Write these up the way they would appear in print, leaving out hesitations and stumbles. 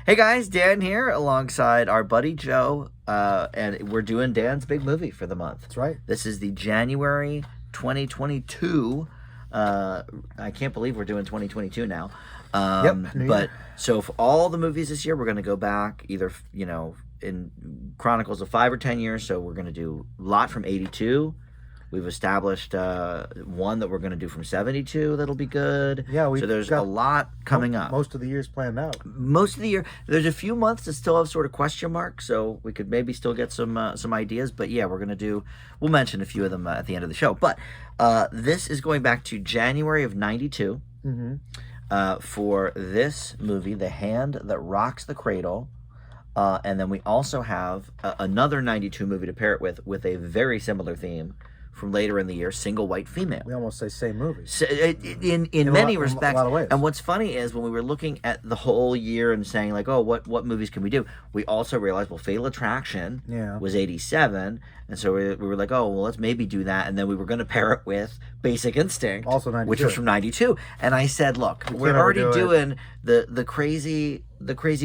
Hey guys, Dan here alongside our buddy Joe, and we're doing Dan's big movie for the month. That's right. This is the January 2022. I can't believe we're doing 2022 now. But so for all the movies this year, we're going to go back either, in chronicles of 5 or 10 years. So we're going to do a lot from 82. We've established one that we're going to do from 72 that'll be good. Yeah, so there's a lot coming up. Most of the year's planned out. Most of the year. There's a few months that still have sort of question marks, so we could maybe still get some ideas. But yeah, we'll mention a few of them at the end of the show. But this is going back to January of 92 for this movie, The Hand That Rocks the Cradle. And then we also have another 92 movie to pair it with a very similar theme from later in the year, Single White Female. We almost say same movie. So, in many respects. In a lot of ways. And what's funny is when we were looking at the whole year and saying like, oh, what movies can we do? We also realized, well, Fatal Attraction was 87. And so we were like, oh, well, let's maybe do that. And then we were going to pair it with Basic Instinct, also 92. which was from 92. And I said, look, we're already doing the crazy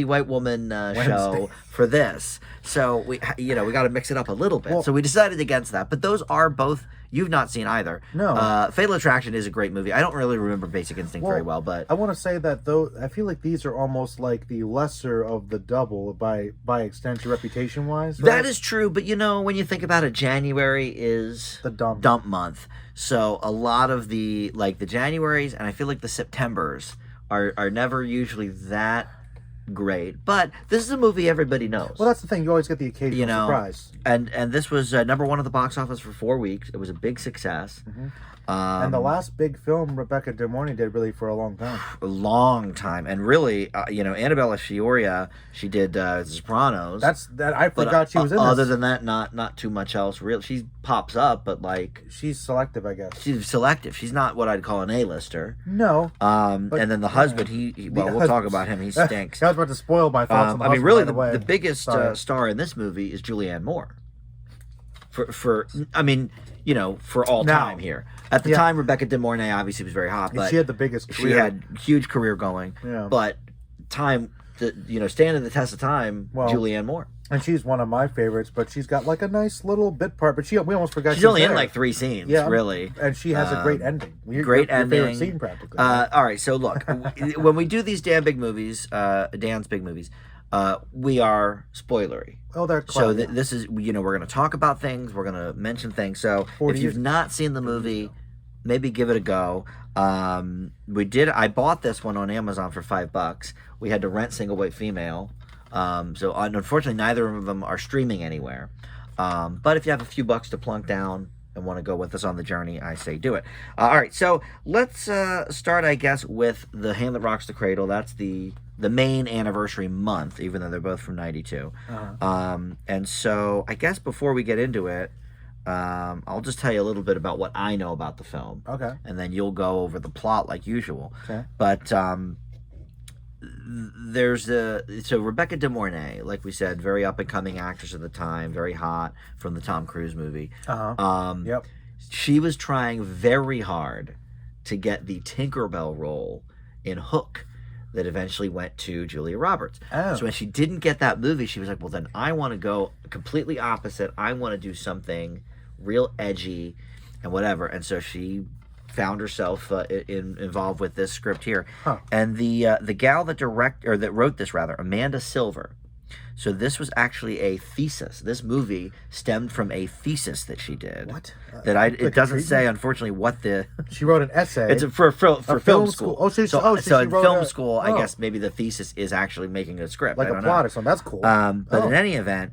white woman show for this. So we got to mix it up a little bit. Well, so we decided against that. But those are both, you've not seen either. No. Fatal Attraction is a great movie. I don't really remember Basic Instinct very well, but I want to say that though I feel like these are almost like the lesser of the double by extension reputation wise. Right? That is true, but when you think about it, January is the dump month. So a lot of the Januaries and I feel like the Septembers are never usually that great, but this is a movie everybody knows. Well, that's the thing. You always get the occasional surprise. And this was number one at the box office for 4 weeks. It was a big success. And the last big film Rebecca De Mornay did really for a long time. A long time. And really, Annabella Sciorra, she did Sopranos. I forgot she was in this. Other than that, not too much else. Really, she pops up, but she's selective, I guess. She's selective. She's not what I'd call an A-lister. No. And then the husband, we'll talk about him. He stinks. I was about to spoil my thoughts on the husband really, right away. the biggest star in this movie is Julianne Moore. For all time here. At the time, Rebecca De Mornay obviously was very hot, but she had the biggest career. She had huge career going. Yeah. But standing the test of time, Julianne Moore. And she's one of my favorites, but she's got a nice little bit part. But we almost forgot she's only in 3 scenes, really. And she has a great ending. Great ending. Your favorite scene, practically. All right, so look, when we do these Dan's big movies, we are spoilery. Oh, they're so this is we're going to talk about things, we're going to mention things. So if you've not seen the movie, maybe give it a go. I bought this one on Amazon for $5. We had to rent Single White Female. So unfortunately, neither of them are streaming anywhere. But if you have a few bucks to plunk down and want to go with us on the journey, I say do it. All right, so let's start, I guess, with The Hand That Rocks the Cradle. That's the main anniversary month, even though they're both from 92. And so I guess before we get into it, I'll just tell you a little bit about what I know about the film. Okay. And then you'll go over the plot like usual. Okay. But so Rebecca De Mornay, like we said, very up and coming actress at the time, very hot from the Tom Cruise movie. Yep. She was trying very hard to get the Tinkerbell role in Hook that eventually went to Julia Roberts. Oh. So when she didn't get that movie, she was like, well, then I want to go completely opposite. I want to do something real edgy and whatever. And so she found herself involved with this script here. And the gal that wrote this, Amanda Silver. So this was actually a thesis. This movie stemmed from a thesis that she did. What? It doesn't say, unfortunately, what the... She wrote an essay. It's for film school. So in film school, I guess maybe the thesis is actually making a script. Like a plot or something. That's cool. But in any event,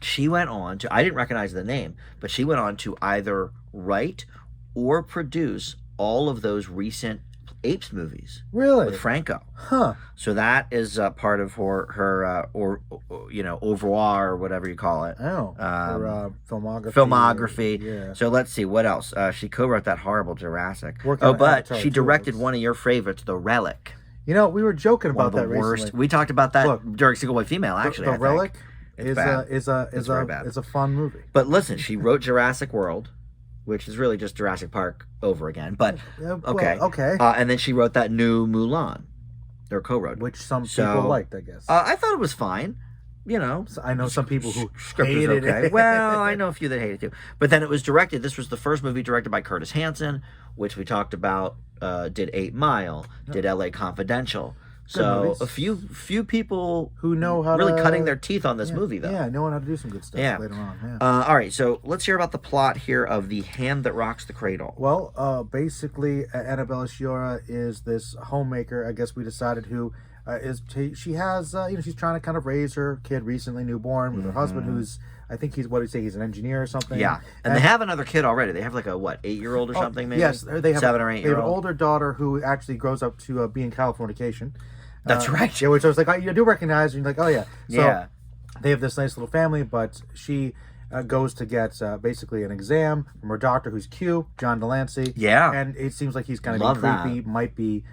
she went on to... I didn't recognize the name, but she went on to either write or produce all of those recent Apes movies. Really? With Franco. Huh. So that is part of her oeuvre or whatever you call it. Oh. Her filmography. Filmography. Yeah. So let's see, what else? She co-wrote that horrible Jurassic. But she directed one of your favorites, The Relic. We were joking about that recently. We talked about that during Single White Female, actually. The Relic is It's a fun movie. But listen, she wrote Jurassic World, which is really just Jurassic Park over again. But okay. Okay. And then she wrote that new Mulan. or co-wrote, which some people liked, I guess. I thought it was fine. You know, I know some people who script was hated okay. it. Well, I know a few that hated it too. But then it was directed. This was the first movie directed by Curtis Hanson, which we talked about. Did 8 Mile, did L.A. Confidential. So a few people who know how really to, cutting their teeth on this movie, though. Yeah, knowing how to do some good stuff later on. Yeah. All right, so let's hear about the plot here of The Hand That Rocks the Cradle. Well, basically, Annabella Sciorra is this homemaker. I guess we decided who she has. She's trying to kind of raise her kid, recently newborn, with her husband, who's, I think he's, what do you say, he's an engineer or something. Yeah, and they have another kid already. They have like a 8-year-old or something, maybe. Yes, they have 7 or 8 They year have an old older daughter who actually grows up to be in Californication. That's right. Yeah, which I was like, you do recognize, and you're like, oh yeah. So yeah. They have this nice little family, but she goes to get basically an exam from her doctor, who's Q, John Delancey. Yeah. And it seems like he's kind of being creepy, might be,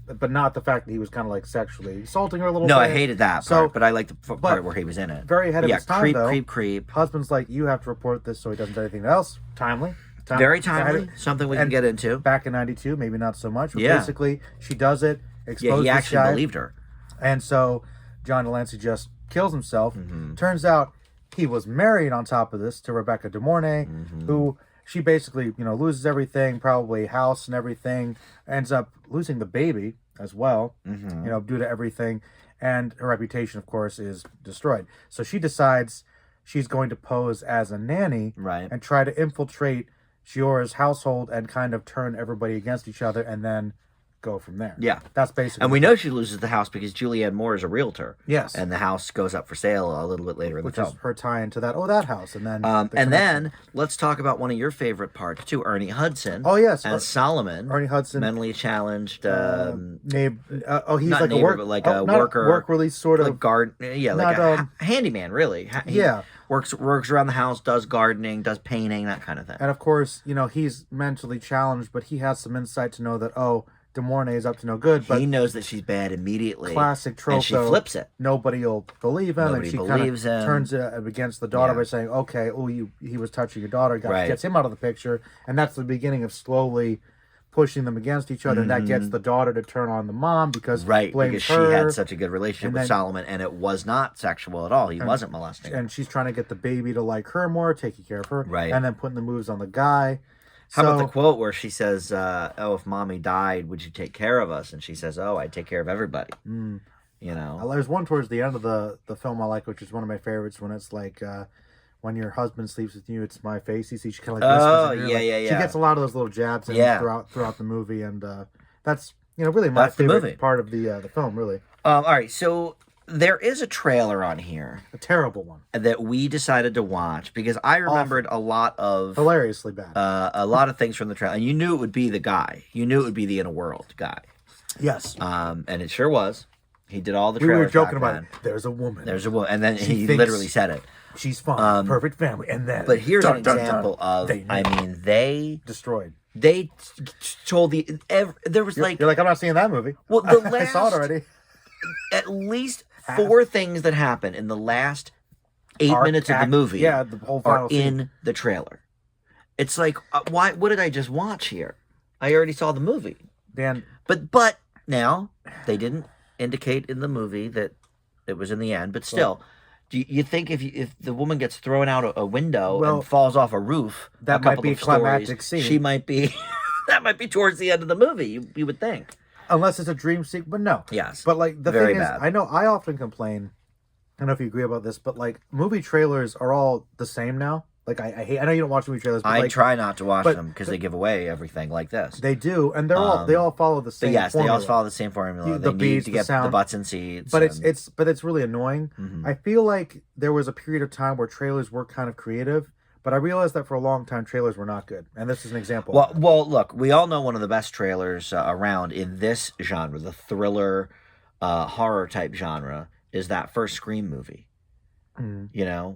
but not the fact that he was kind of like sexually assaulting her a little bit. No, I hated that part, but I like the part where he was in it. Very ahead of his time, though. Creep. Husband's like, you have to report this so he doesn't do anything else. Timely. Very timely. Something we can get into. Back in 92, maybe not so much, but basically, she does it. He actually believed her. And so John Delancey just kills himself. Turns out he was married on top of this to Rebecca De Mornay, who she basically, loses everything, probably house and everything, ends up losing the baby as well, due to everything. And her reputation, of course, is destroyed. So she decides she's going to pose as a nanny and try to infiltrate Sciorra's household and kind of turn everybody against each other, and then go from there. Yeah. That's basically. And we know she loses the house because Julianne Moore is a realtor. Yes. And the house goes up for sale a little bit later in the film. Which is her tie into that house. And then. Then let's talk about one of your favorite parts too, Ernie Hudson. Oh, yes. As Solomon. Ernie Hudson. Mentally challenged. He's not like neighbor, a but like a worker. Work release sort of. Like like a handyman, really. He works around the house, does gardening, does painting, that kind of thing. And of course, he's mentally challenged, but he has some insight to know that, De Mornay is up to no good, but he knows that she's bad immediately. Classic trope, and she flips it. Nobody will believe him, and she kind of turns it against the daughter by saying, "Okay, he was touching your daughter." Gets him out of the picture, and that's the beginning of slowly pushing them against each other. And that gets the daughter to turn on the mom because because she had such a good relationship with Solomon, and it was not sexual at all. He wasn't molesting her. And she's trying to get the baby to like her more, taking care of her, and then putting the moves on the guy. How about the quote where she says, if mommy died, would you take care of us? And she says, I'd take care of everybody. There's one towards the end of the film I like, which is one of my favorites, when it's like, when your husband sleeps with you, it's my face. You see, she kind of like whispers in your ear. She gets a lot of those little jabs in throughout the movie, and that's really my favorite part of the film, really. All right, so there is a trailer on here. A terrible one. That we decided to watch because I remembered a lot of... Hilariously bad. A lot of things from the trailer. And you knew it would be the guy. You knew it would be the In a World guy. Yes. And it sure was. He did all the trailers. We were joking about it. There's a woman. And then he literally said it. She's fine. Perfect family. And then... But here's an example of... they... Destroyed. They told the... There was You're like, I'm not seeing that movie. Well, the last... I saw it already. At least 4 things that happen in the last 8 minutes of the movie the whole final are in the trailer. It's like, why? What did I just watch here? I already saw the movie. Dan. But now, they didn't indicate in the movie that it was in the end, but still... Do you think if the woman gets thrown out a window and falls off a roof, that might be a climactic scene. She might be... that might be towards the end of the movie, you would think. Unless it's a dream sequence, but no. Yes. But like the thing is, I know I often complain. I don't know if you agree about this, but like movie trailers are all the same now. Like I hate. I know you don't watch movie trailers. But I try not to watch them because they give away everything like this. They do, and they all follow the same. Yes, formula. they all follow the same formula. The they beats, need to get the butts in seats. But it's really annoying. I feel like there was a period of time where trailers were kind of creative. But I realized that for a long time, trailers were not good. And this is an example. Well, look, we all know one of the best trailers around in this genre, the thriller, horror type genre, is that first Scream movie.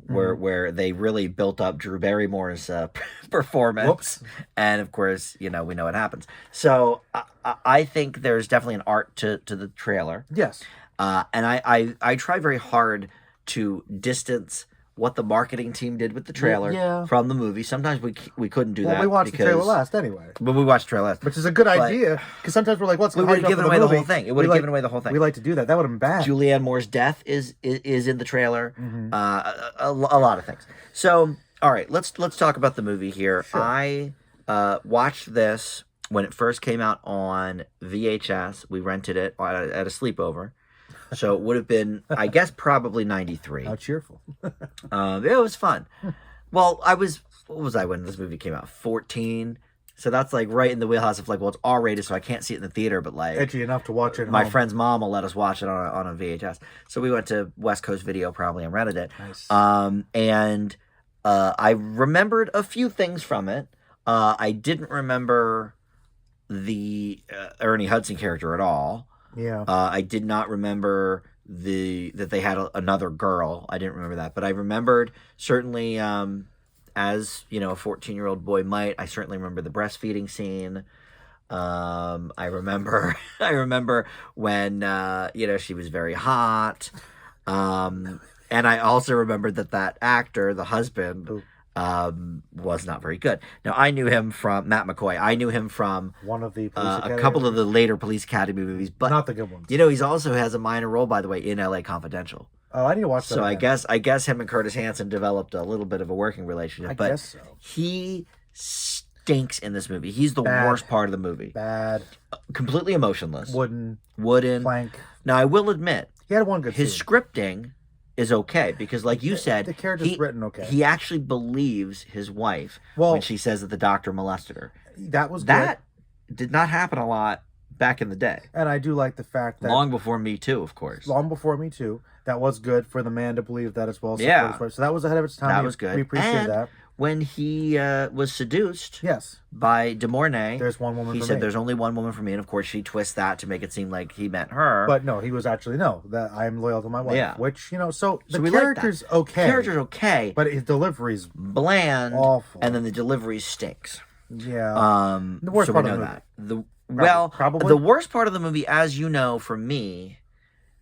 Where they really built up Drew Barrymore's performance. Whoops. And of course, we know what happens. So I think there's definitely an art to the trailer. Yes. And I try very hard to distance what the marketing team did with the trailer Yeah. from the movie. Sometimes we couldn't do that. We watched the trailer last anyway. But we watched the trailer last. Which is a good idea, because sometimes we're like, what's we would have given away the whole thing. It would have given away the whole thing. We like to do that. That would have been bad. Julianne Moore's death is in the trailer. A lot of things. So, all right, let's talk about the movie here. Sure. I watched this when it first came out on VHS. We rented it at a sleepover. So it would have been, I guess, probably 93. How cheerful. It was fun. Well, what was I when this movie came out? 14. So that's like right in the wheelhouse of like, well, it's R-rated, so I can't see it in the theater, but like edgy enough to watch it. My friend's mom will let us watch it on a VHS. So we went to West Coast Video probably and rented it. Nice. And I remembered a few things from it. I didn't remember the Ernie Hudson character at all. Yeah. I did not remember that they had another girl. I didn't remember that, but I remembered certainly, as you know, a 14-year-old boy might. I certainly remember the breastfeeding scene. I remember when she was very hot. And I also remembered that actor, the husband. Ooh. Was not very good. Now, I knew him from Matt McCoy. I knew him from one of the Police a couple of the later Police Academy movies, but not the good ones. He's also has a minor role, by the way, in LA Confidential. Oh, I need to watch that. So I guess him and Curtis Hanson developed a little bit of a working relationship. I guess so. He stinks in this movie. He's the worst part of the movie. Bad. Completely emotionless. Wooden. Plank. Now, I will admit, he had one good his scene. Scripting is okay because, like you said, the character's written okay. He actually believes his wife when she says that the doctor molested her. That was that did not happen a lot back in the day, and I do like the fact that long before Me Too, of course. Long before Me Too, that was good for the man to believe that as well. Yeah, so that was ahead of its time. That was good. We appreciate that. When he was seduced, yes, by De Mornay, there's one woman. He said, "There's only one woman for me," and of course, she twists that to make it seem like he meant her. But no, he was actually that I'm loyal to my wife. Yeah, which so the character's okay. The character's okay, but his delivery's bland, awful, and then the delivery stinks. Yeah. The worst part of the movie. Probably the worst part of the movie, as you know, for me,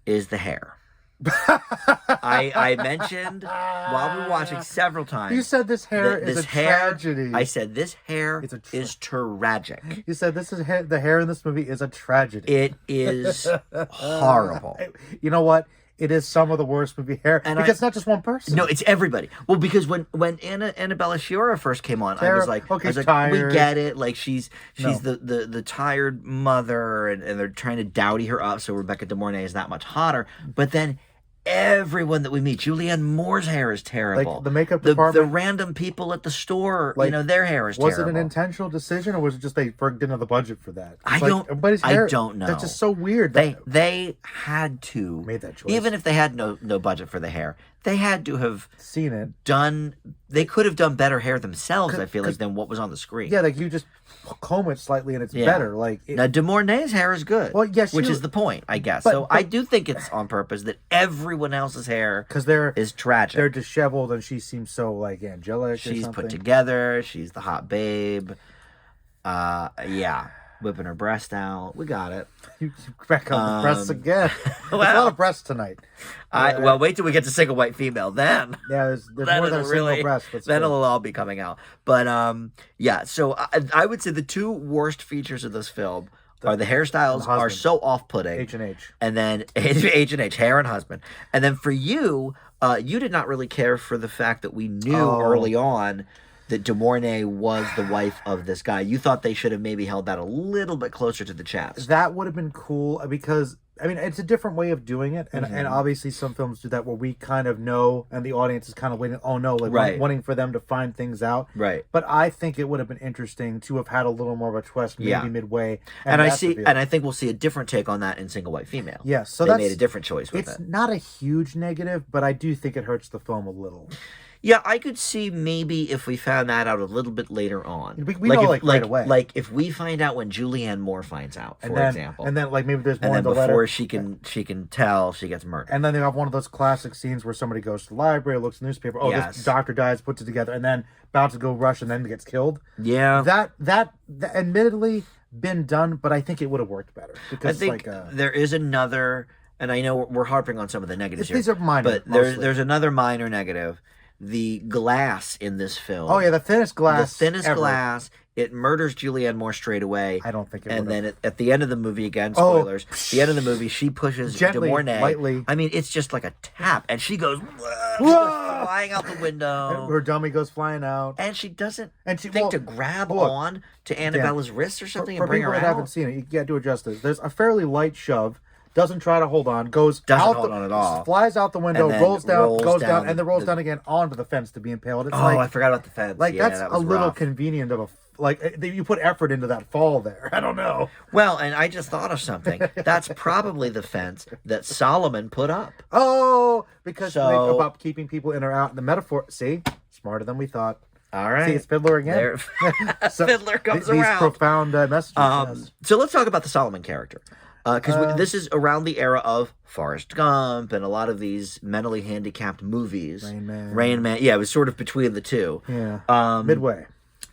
is the hair. I mentioned while we were watching several times. You said this hair is a tragedy. I said this hair is tragic. You said the hair in this movie is a tragedy. It is horrible. You know what? It is some of the worst movie hair because it's not just one person. No, it's everybody. Well, because when Annabella Sciorra first came on, I was like, tired. We get it. Like she's the tired mother, and they're trying to dowdy her up so Rebecca De Mornay is that much hotter. But then everyone that we meet, Julianne Moore's hair is terrible. Like the makeup department, the random people at the store, their hair is terrible. Was it an intentional decision, or was it just they didn't have the budget for that? I don't know. That's just so weird. They had to made that choice. Even if they had no budget for the hair, they had to have seen it. They could have done better hair themselves. I feel like than what was on the screen. Yeah, like you just comb it slightly and it's better. Now De Mornay's hair is good. Well, yes, which is the point, I guess. So I do think it's on purpose that everyone else's hair is tragic. They're disheveled, and she seems so angelic. She's put together. She's the hot babe. Whipping her breast out. We got it. You back on the breasts again. Well, a lot of breasts tonight. Wait till we get to single white female. Then there's more than a single breast. Then it'll all be coming out. But so I would say the two worst features of this film are the hairstyles are so off-putting. H&H. And then H&H, hair and husband. And then for you, you did not really care for the fact that we knew early on that De Mornay was the wife of this guy. You thought they should have maybe held that a little bit closer to the chest. That would have been cool because, it's a different way of doing it. And and obviously some films do that where we kind of know and the audience is kind of waiting, wanting for them to find things out. Right. But I think it would have been interesting to have had a little more of a twist maybe midway. And I think we'll see a different take on that in Single White Female. Yes. So they made a different choice with it. It's not a huge negative, but I do think it hurts the film a little. Yeah, I could see maybe if we found that out a little bit later on. We know right away. Like if we find out when Julianne Moore finds out, for example. And then maybe there's more in the letter. Before she can tell, she gets murdered. And then they have one of those classic scenes where somebody goes to the library, looks at the newspaper, this doctor dies, puts it together, and then about to go rush and then gets killed. Yeah. That admittedly been done, but I think it would have worked better. Because I think there is another, and I know we're harping on some of the negatives here. These are minor. But there's another minor negative. the glass in this film. Oh yeah, the thinnest glass. The thinnest ever. glass. It murders Julianne Moore straight away. I don't think it would. And then at the end of the movie, again, spoilers. The end of the movie, she pushes Gently, De Mornay. lightly. I mean, it's just like a tap, and she goes, flying out the window. Her dummy goes flying out, And she doesn't and think to grab on to Annabella's wrist or something and bring her For out. people that haven't seen it, you gotta do it justice. There's a fairly light shove. Doesn't try to hold on. Doesn't hold on at all. Flies out the window, And then rolls down, rolls goes down, down and then rolls down again onto the fence to be impaled. It's I forgot about the fence. like Yeah, that's that a was little rough. convenient of a you put effort into that fall there. I don't know. Well, and I just thought of something. That's probably the fence that Solomon put up. Oh, because So- about keeping people in or out. The metaphor. See, smarter than we thought. All right. See, it's Fiddler again. There, Fiddler comes these around. profound messages. Yes. So let's talk about the Solomon character. Because this is around the era of Forrest Gump and a lot of these mentally handicapped movies. Rain Man. Yeah, it was sort of between the two. Yeah. Midway.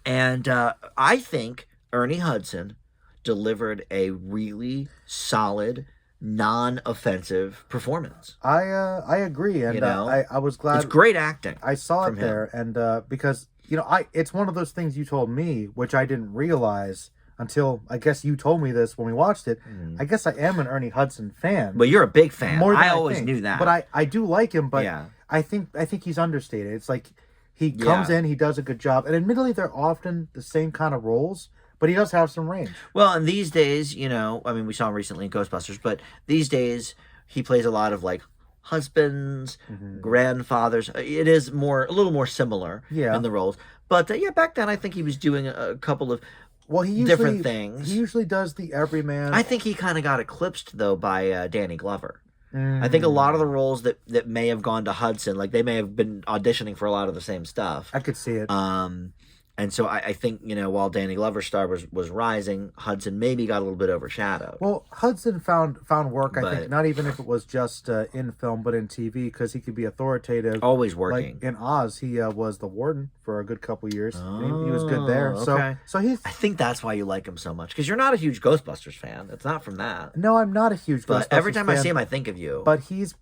And I think Ernie Hudson delivered a really solid, non-offensive performance. I agree, and I was glad. It's great acting. I saw it from there, and because it's one of those things you told me, which I didn't realize until I guess you told me this when we watched it. I guess I am an Ernie Hudson fan. But you're a big fan. More than I always think. knew that. But I do like him. But Yeah. I think he's understated. It's like he comes in, he does a good job, and admittedly they're often the same kind of roles. But he does have some range. Well, and these days, we saw him recently in Ghostbusters, but these days he plays a lot of like husbands, grandfathers. It is a little more similar in the roles. But back then I think he was doing a couple of different things. He usually does the everyman. I think he kind of got eclipsed though by Danny Glover. I think a lot of the roles that may have gone to Hudson, like they may have been auditioning for a lot of the same stuff. I could see it. And so I think, while Danny Glover's star was rising, Hudson maybe got a little bit overshadowed. Well, Hudson found work, I But- think, not even if it was just in film, but in TV, because he could be authoritative. Always working. Like in Oz, he was the warden for a good couple years. He was good there. Okay. So he's... I think that's why you like him so much, because you're not a huge Ghostbusters fan. It's not from that. No, I'm not a huge But Ghostbusters every time I fan, see him, I think of you. But he's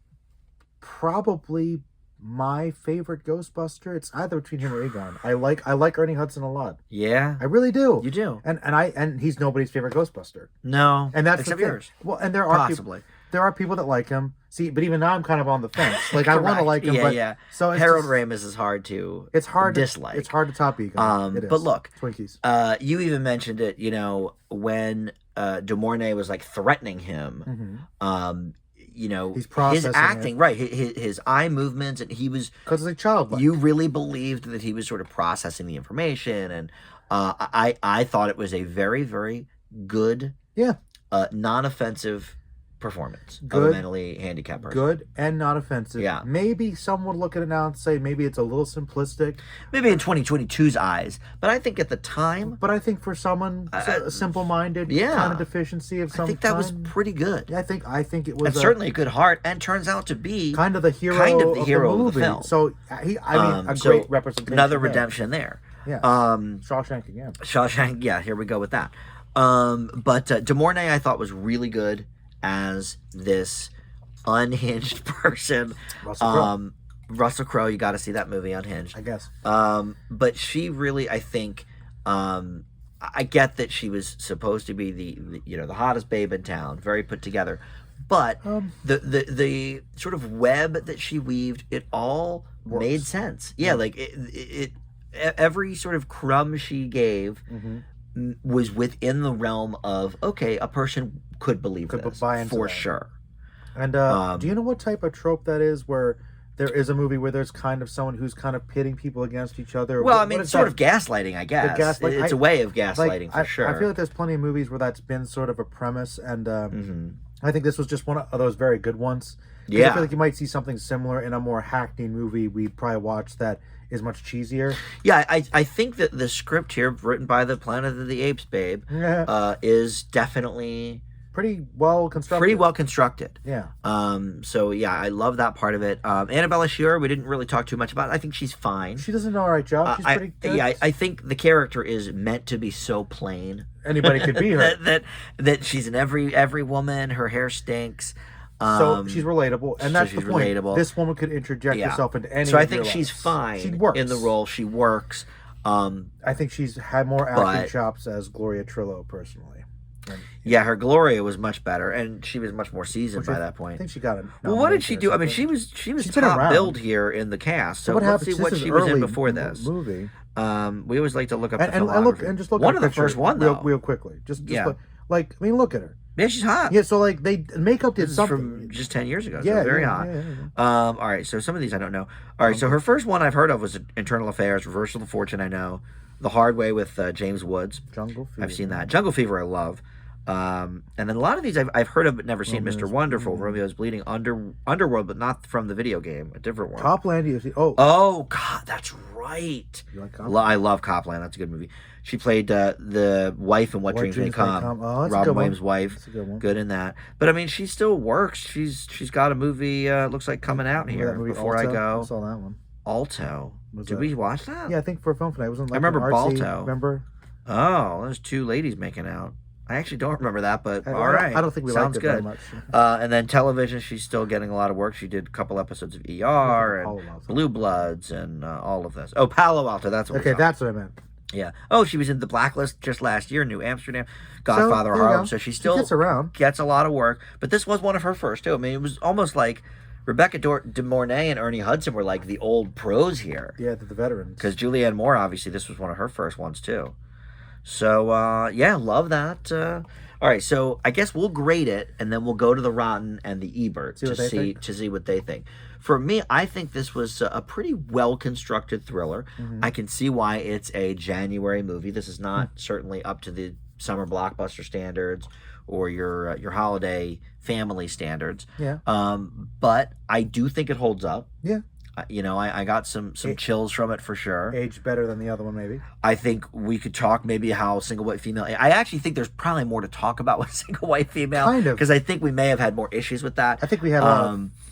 probably my favorite Ghostbuster. It's either between him or Egon. I like Ernie Hudson a lot. Yeah, I really do. you do. And he's nobody's favorite Ghostbuster. No, And that's except the thing. yours. Well, and there are Possibly. there are people that like him. See, but even now I'm kind of on the fence. Like I want to Correct. like him, Yeah, but yeah. so it's Harold just- Ramis is hard to It's hard dislike. It's hard to top Egon. It is. But look, Twinkies. You even mentioned it. When De Mornay was like threatening him. He's His processing acting, right? His eye movements, and he was. Because it's a child. You really believed that he was sort of processing the information, and I thought it was a very, very good, non-offensive performance of a Good. mentally handicapped person. Good and not offensive. Yeah. Maybe some would look at it now and say maybe it's a little simplistic. Maybe in 2022's eyes, but I think at the time, But I think for someone simple-minded kind of deficiency of some I think that was kind, pretty good. I think it was And certainly a good heart, and turns out to be kind of the hero, hero of the movie. film. So a So great representation. Another there. redemption there. Yeah. Shawshank again. Shawshank, yeah, here we go with that. But De Mornay, I thought, was really good as this unhinged person. Russell Crowe, you got to see that movie, Unhinged. I guess. But she really, I think, I get that she was supposed to be the hottest babe in town, very put together. But the sort of web that she weaved, it all made sense. Yeah, like it every sort of crumb she gave was within the realm of, okay, a person could believe this buy into for that. sure. And do you know what type of trope that is, where there is a movie where there's kind of someone who's kind of pitting people against each other? Well, I mean, it's sort of gaslighting, I guess. It's a way of gaslighting, for sure. I feel like there's plenty of movies where that's been sort of a premise, and I think this was just one of those very good ones. 'Cause I feel like you might see something similar in a more hackneyed movie we probably watched that is much cheesier. Yeah, I think that the script here, written by the Planet of the Apes babe, is definitely Pretty well constructed. Yeah. Yeah. So yeah, I love that part of it. Annabella Shearer, we didn't really talk too much about. I think she's fine. She does an all right job. She's pretty good. Yeah, I think the character is meant to be so plain. Anybody could be her. that she's an every woman. Her hair stinks. So she's relatable, and that's she's the point. relatable. This woman could interject herself into any. So I of think your she's lives. fine She works. in the role. She works. I think she's had more acting chops as Gloria Trillo, personally. Yeah, her Gloria was much better, and she was much more seasoned by that point. I think she got it. Well, what did she do? I mean, she was top billed here in the cast. So let's see what she was in before this movie. We always like to look up the filmography. Just look one at of the first one though, real quickly. Just like I mean, look at her. Yeah, she's hot. Yeah, so like makeup did something from just 10 years ago. Yeah, so very hot. All right, so some of these I don't know. All right, so her first one I've heard of was Internal Affairs, Reversal of Fortune. I know. The Hard Way with James Woods. Jungle Fever. I've seen that. Jungle Fever I love. And then a lot of these I've heard of but never seen. Mr. Wonderful, Romeo's Bleeding, Underworld, but not from the video game, a different one. Copland, oh God, that's right. You like Copland? I love Copland. That's a good movie. She played the wife in What Dreams May Come. Oh, that's Robin a good Williams' one. wife. That's a good one. Good in that. But I mean, she still works. She's got a movie looks like coming out here before Alto? I go. I saw that one. Alto. Did we watch that? Yeah, I think for a film tonight. It wasn't like I remember artsy, Balto. Remember? Oh, there's two ladies making out. I actually don't remember that, but all right. I don't think we Sounds liked it good. very much. And then television, she's still getting a lot of work. She did a couple episodes of ER and Blue Bloods and all of this. Oh, Palo Alto. That's what. Okay, that's what I meant. Yeah. Oh, she was in The Blacklist just last year, New Amsterdam, Godfather Harlem. So she still gets around, gets a lot of work. But this was one of her first too. I mean, it was almost like Rebecca De Mornay and Ernie Hudson were like the old pros here. Yeah, the veterans. Because Julianne Moore, obviously, this was one of her first ones too. So yeah, love that. All right, so I guess we'll grade it, and then we'll go to the Rotten and the Ebert to see what they think. For me, I think this was a pretty well-constructed thriller. Mm-hmm. I can see why it's a January movie. This is not certainly up to the summer blockbuster standards or your holiday family standards. Yeah. But I do think it holds up. Yeah. I got some chills from it for sure. Aged better than the other one, maybe. I think we could talk maybe how single white female. I actually think there's probably more to talk about with single white female. Kind of. Because I think we may have had more issues with that. I think we had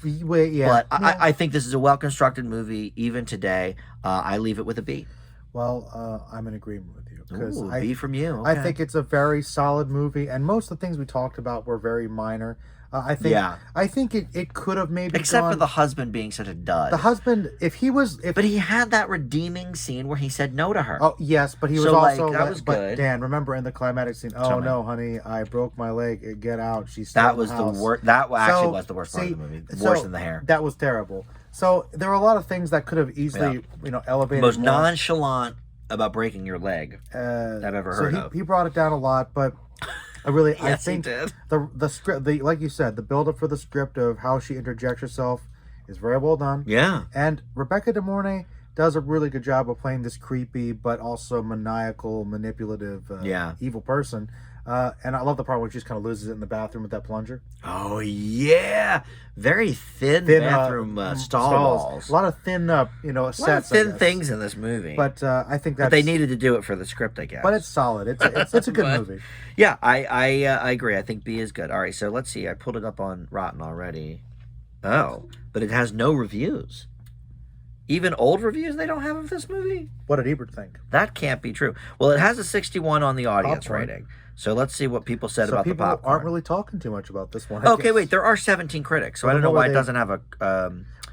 yeah. But I think this is a well-constructed movie, even today. I leave it with a B. Well, I'm in agreement with you. Ooh, B from you. Okay. I think it's a very solid movie, and most of the things we talked about were very minor. I think it could have maybe except for the husband being such a dud. The husband, but he had that redeeming scene where he said no to her. Oh yes, but he was also that was good. Dan, remember in the climatic scene? Oh no, honey, I broke my leg. Get out. She's that was the worst. That actually was the worst part of the movie. Worse than the hair. That was terrible. So there were a lot of things that could have easily, elevated. Most nonchalant about breaking your leg that I've ever heard of. He brought it down a lot, but. I yes, think the script, like you said, the build up for the script of how she interjects herself is very well done. Yeah. And Rebecca De Mornay does a really good job of playing this creepy but also maniacal, manipulative, evil person. And I love the part where she just kind of loses it in the bathroom with that plunger. Oh yeah, very thin bathroom stall walls. A lot of thin, sets. A lot of thin things in this movie. But I think that they needed to do it for the script, I guess. But it's solid. It's a good movie. Yeah, I agree. I think B is good. All right, so let's see. I pulled it up on Rotten already. Oh, but it has no reviews. Even old reviews they don't have of this movie? What did Ebert think? That can't be true. Well, it has a 61 on the audience rating. So let's see what people said about the popcorn. People aren't really talking too much about this one. Okay, wait. There are 17 critics, so I don't know why it doesn't have a...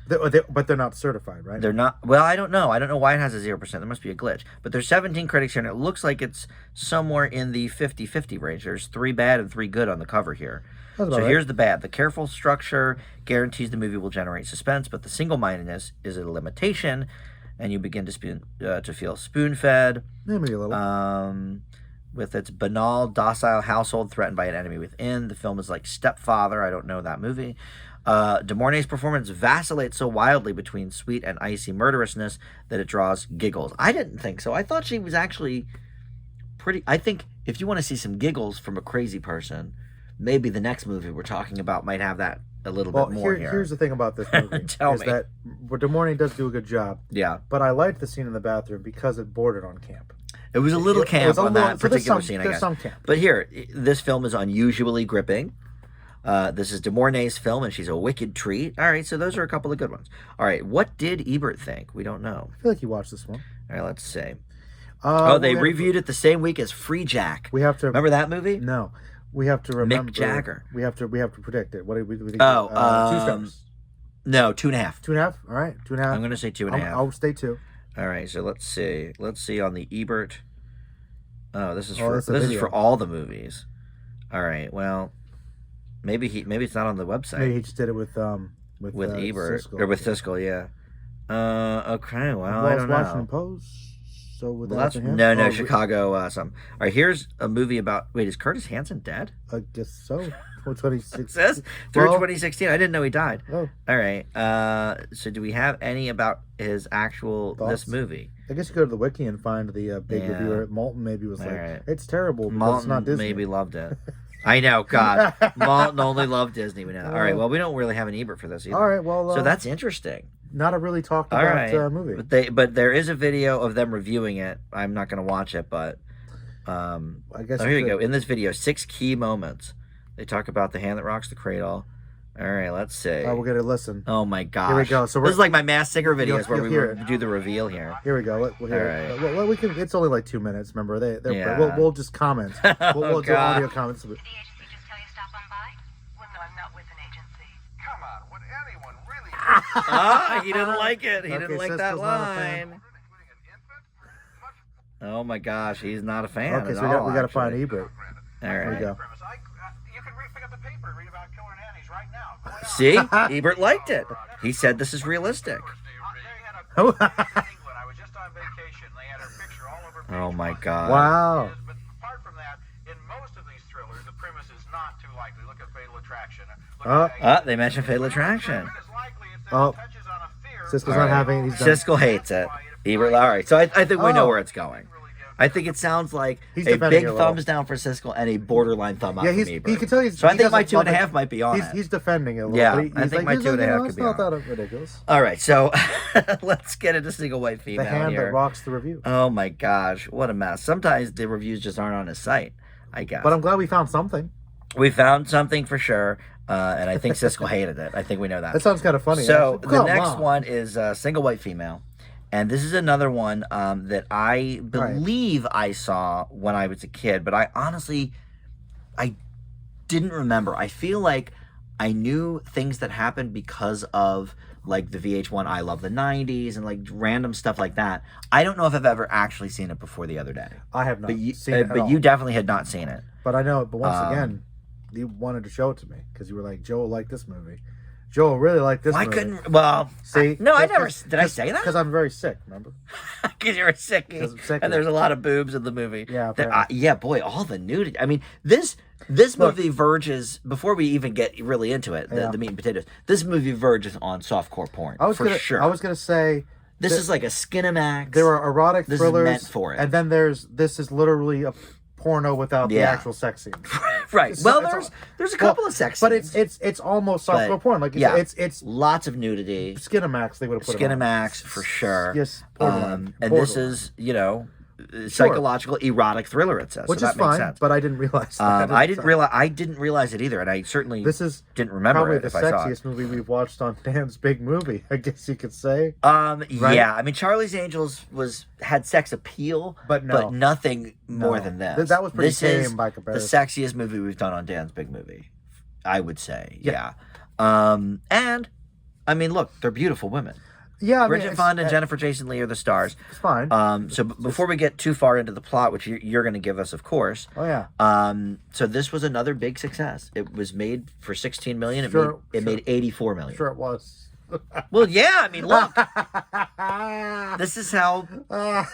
but they're not certified, right? They're not... Well, I don't know. I don't know why it has a 0%. There must be a glitch. But there's 17 critics here, and it looks like it's somewhere in the 50-50 range. There's 3 bad and 3 good on the cover here. So here's the bad. The careful structure guarantees the movie will generate suspense, but the single-mindedness is a limitation, and you begin to feel spoon-fed. Maybe a little. With its banal, docile household threatened by an enemy within. The film is like Stepfather. I don't know that movie. De Mornay's performance vacillates so wildly between sweet and icy murderousness that it draws giggles. I didn't think so. I thought she was actually pretty... I think if you want to see some giggles from a crazy person, maybe the next movie we're talking about might have that a little bit more here. Here's the thing about this movie. That De Mornay does do a good job. Yeah. But I liked the scene in the bathroom because it bordered on camp. It was a little camp on that particular scene, I guess. There's some camp. But here, this film is unusually gripping. This is De Mornay's film, and she's a wicked treat. All right, so those are a couple of good ones. All right, what did Ebert think? We don't know. I feel like he watched this one. All right, let's see. They reviewed it the same week as Free Jack. We have to... Remember that movie? No. We have to remember. Mick Jagger. We have to predict it. What do we think? 2 stars. No, 2.5. 2.5. All right, 2.5. I'm gonna say 2.5. I'll stay 2. All right, so let's see. Let's see on the Ebert. Oh, this is for all the movies. All right. Well, maybe it's not on the website. Maybe he just did it with Ebert Siskel. Or with Siskel, yeah. Okay. Well, I don't Washington know. Post. So with No, Chicago. Some. All right. Here's a movie about. Wait, is Curtis Hanson dead? I guess so. 2016. It says through 2016. I didn't know he died. Oh. All right. So do we have any about his actual this movie? I guess you go to the wiki and find the big reviewer. Malton maybe was it's terrible because Malton it's not Disney. maybe loved it. I know, God. Malton only loved Disney. We know. All right, well, we don't really have an Ebert for this either. All right, well... so that's interesting. Not a really talked about movie. But there is a video of them reviewing it. I'm not going to watch it, but... I guess here we go. In this video, 6 key moments. They talk about the hand that rocks the cradle. All right, let's see. Oh, we're going to listen. Oh, my gosh. Here we go. So this is like my Masked Singer videos where we it. do the reveal here. Here we go. We'll hear it. Well, we can. It's only like 2 minutes, remember? We'll just comment. We'll do audio comments. Did the agency just tell you stop on by? Well, no, I'm not with an agency. Come on, would anyone really... He didn't like it. He didn't like that Siskel's line. Oh, my gosh. He's not a fan Okay, at so all, we got to find Ebert. All right. There we go. You can pick up the paper and read about killer nannies right now. See? Ebert liked it. He said this is realistic. I was just on vacation. They had her picture all over Oh, my God. Wow. But apart from that, in most of these thrillers, the premise is not too likely. Look at Fatal Attraction. They mentioned Fatal Attraction. Siskel's not having it. Siskel hates it. Ebert, all right. So I think we know where it's going. I think it sounds like a big thumbs down for Siskel and a borderline thumb up for Ebert. He can tell you. So I think my 2.5 might be on it. He's defending it a little Yeah, bit. I think my 2.5 could be on It's not that ridiculous. All right, so let's get into Single White Female The hand here. that rocks the review. Oh my gosh, what a mess. Sometimes the reviews just aren't on his site, I guess. But I'm glad we found something. We found something for sure, and I think Siskel hated it. I think we know that. That sounds kind of funny. So the next one is Single White Female. And this is another one that I believe I saw when I was a kid, but I didn't remember. I feel like I knew things that happened because of like the VH1 I Love the 90s and like random stuff like that. I don't know if I've ever actually seen it before the other day. I have not seen it at but all. you definitely had not seen it. But I know, but once again, you wanted to show it to me because you were like, Joe will like this movie. Joe really liked this movie. See? No, I never... Did I say that? Because I'm very sick, remember? Because you're a sickie. I'm sick and there's a lot of boobs in the movie. Yeah, yeah, boy, all the nudity. I mean, this movie verges, before we even get really into it, the meat and potatoes, this movie verges on softcore porn, for sure. I was going to say... This is like a Skinamax. There are erotic thrillers. This is meant for it. And then this is literally a porno without the actual sex scenes. Right. Well, there's a couple of sex scenes. But it's almost softcore porn. Like it's lots of nudity. Skinamax, they would have put Skinamax for sure. Yes. And this is, psychological erotic thriller, it says. Which so is fine, sense. But I didn't realize that. I didn't realize it either, and I certainly didn't remember it if I saw it. Probably the sexiest movie we've watched on Dan's Big Movie, I guess you could say. Right? Yeah, I mean Charlie's Angels had sex appeal, but nothing more than this. That was pretty tame by comparison. The sexiest movie we've done on Dan's Big Movie, I would say. Yeah. And I mean, look, they're beautiful women. Yeah, Bridget Fonda and Jennifer Jason Leigh are the stars. It's fine. So before we get too far into the plot, which you're going to give us, of course. Oh yeah. So this was another big success. It was made for $16 million. It made $84 million. Sure, it was. Well, yeah. I mean, look. This is how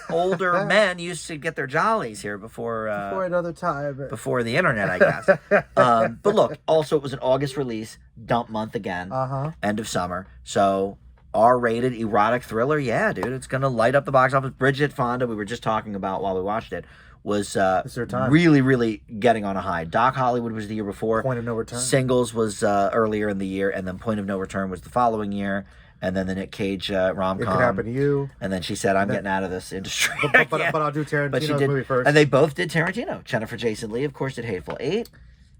older men used to get their jollies here before another time. Before the internet, I guess. But look, also it was an August release, dump month again. End of summer. So. R-rated erotic thriller, yeah, dude, it's gonna light up the box office. Bridget Fonda, we were just talking about while we watched it, was really, really getting on a high. Doc Hollywood was the year before. Point of No Return. Singles was earlier in the year, and then Point of No Return was the following year, and then the Nick Cage rom-com. It Could Happen to You. And then she said, "I'm getting out of this industry." But I'll do Tarantino's movie first. And they both did Tarantino. Jennifer Jason Leigh, of course, did Hateful Eight,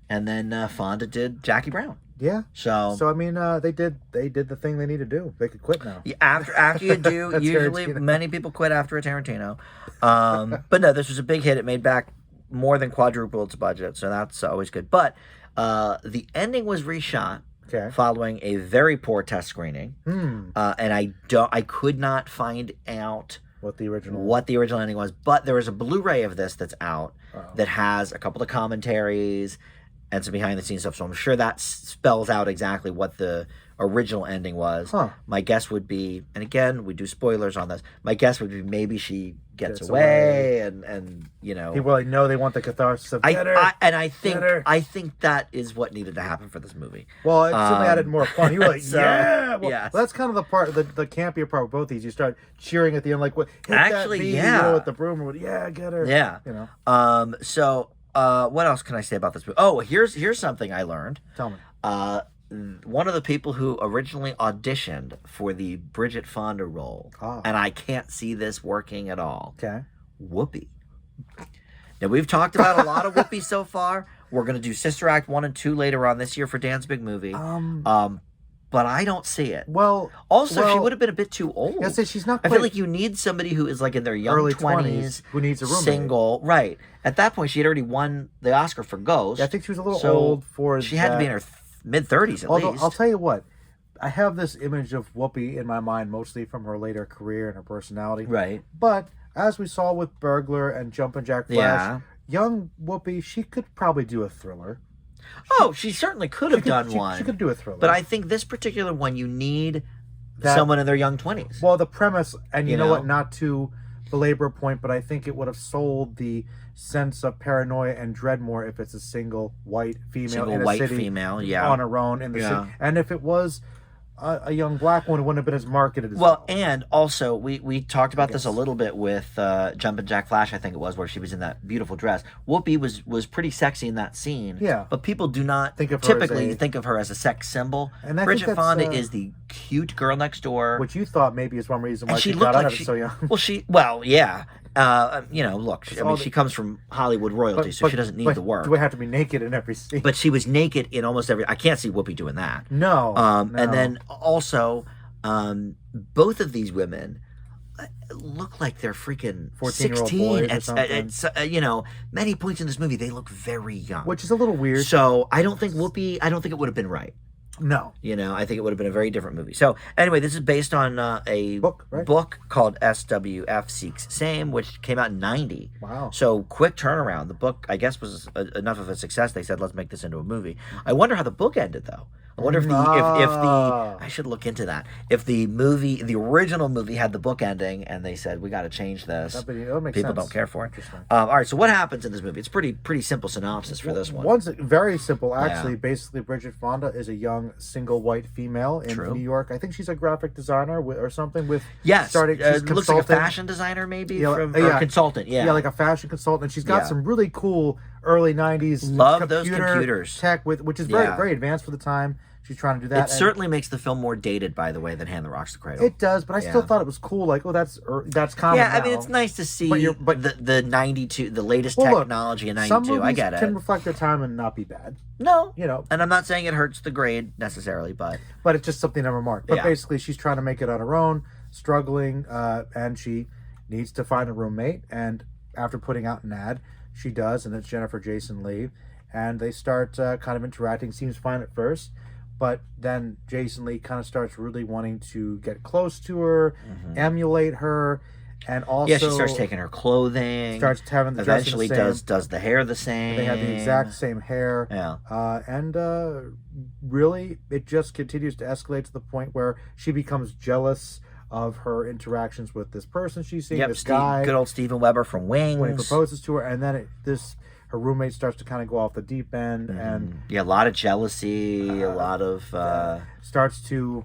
and then Fonda did Jackie Brown. Yeah. So I mean, they did the thing they need to do. They could quit now. Yeah, after you do, usually Tarantino. many people quit after a Tarantino. But no, this was a big hit. It made back more than quadrupled its budget, so that's always good. But the ending was reshot following a very poor test screening, and I could not find out what the original ending was. But there is a Blu-ray of this that's out that has a couple of commentaries and some behind the scenes stuff. So I'm sure that spells out exactly what the original ending was. My guess would be, and again, we do spoilers on this, my guess would be maybe she gets away and you know, people know they want the catharsis of I think that is what needed to happen for this movie. Well, it certainly added more fun. You were like, well, yes. That's kind of the part, the campier part of both these. You start cheering at the end, like, what? Hit Actually, that bee, yeah, you know, with the broom, or get her, you know. So what else can I say about this movie? Oh, here's something I learned. Tell me. One of the people who originally auditioned for the Bridget Fonda role, and I can't see this working at all. Okay. Whoopi. Now, we've talked about a lot of Whoopi so far. We're going to do Sister Act 1 and 2 later on this year for Dan's big movie. But I don't see it. Well, she would have been a bit too old. Yeah, so she's not. I feel like you need somebody who is like in their young early 20s, who needs a roommate. Single, right? At that point, she had already won the Oscar for Ghost. Yeah, I think she was a little old for. She had to be in her mid-30s at least. I'll tell you what, I have this image of Whoopi in my mind, mostly from her later career and her personality. Right. But as we saw with Burglar and Jumpin' Jack Flash, young Whoopi, she could probably do a thriller. She certainly could have done one. She could do a thriller. But I think this particular one, you need someone in their young 20s. Well, the premise, and you know what, not to belabor a point, but I think it would have sold the sense of paranoia and dread more if it's a single white female in a city on her own in the city. And if it was a young black one, it wouldn't have been as marketed as well. And also, we talked about this a little bit with Jumpin' Jack Flash, I think it was, where she was in that beautiful dress. Whoopi was pretty sexy in that scene. Yeah. But people do not think of her as a sex symbol. And Bridget Fonda is the cute girl next door. Which you thought maybe is one reason why she got out of it so young. Look, she comes from Hollywood royalty, so she doesn't need the work. Do we have to be naked in every scene? But she was naked in almost every. I can't see Whoopi doing that. No. And then also, both of these women look like they're freaking 16. At many points in this movie, they look very young, which is a little weird. So I don't think it would have been right. No. I think it would have been a very different movie. So, anyway, this is based on a book called SWF Seeks Same, which came out in 90. Wow. So, quick turnaround. The book, I guess, was enough of a success. They said, let's make this into a movie. I wonder how the book ended, though. I wonder if I should look into that. If the original movie had the book ending and they said, we got to change this. People don't care for it. All right, so what happens in this movie? It's pretty simple synopsis for this one. One's very simple, actually. Basically, Bridget Fonda is a young single white female in New York. I think she's a graphic designer or something with... Yes, looks like a fashion designer maybe, or consultant, Yeah, like a fashion consultant. She's got some really cool early 90s those computers tech, which is very, very advanced for the time. She's trying to do that. It certainly makes the film more dated, by the way, than Hand That Rocks the Cradle. It does, but I still thought it was cool. Like, that's common. Yeah, now. I mean, it's nice to see the 92, the latest technology in 92. Some movies I get it. Can reflect their time and not be bad. No, and I'm not saying it hurts the grade necessarily, but it's just something to remark. But basically, she's trying to make it on her own, struggling, and she needs to find a roommate. And after putting out an ad, she does, and it's Jennifer Jason Leigh, and they start kind of interacting. Seems fine at first. But then Jason Leigh kind of starts really wanting to get close to her, emulate her, and also she starts taking her clothing. Starts having the eventually does the hair the same. They have the exact same hair. Yeah. And really, it just continues to escalate to the point where she becomes jealous of her interactions with this person she's seeing. This guy, good old Steven Weber from Wings, when he proposes to her, and then her roommate starts to kind of go off the deep end, and a lot of jealousy, a lot of starts to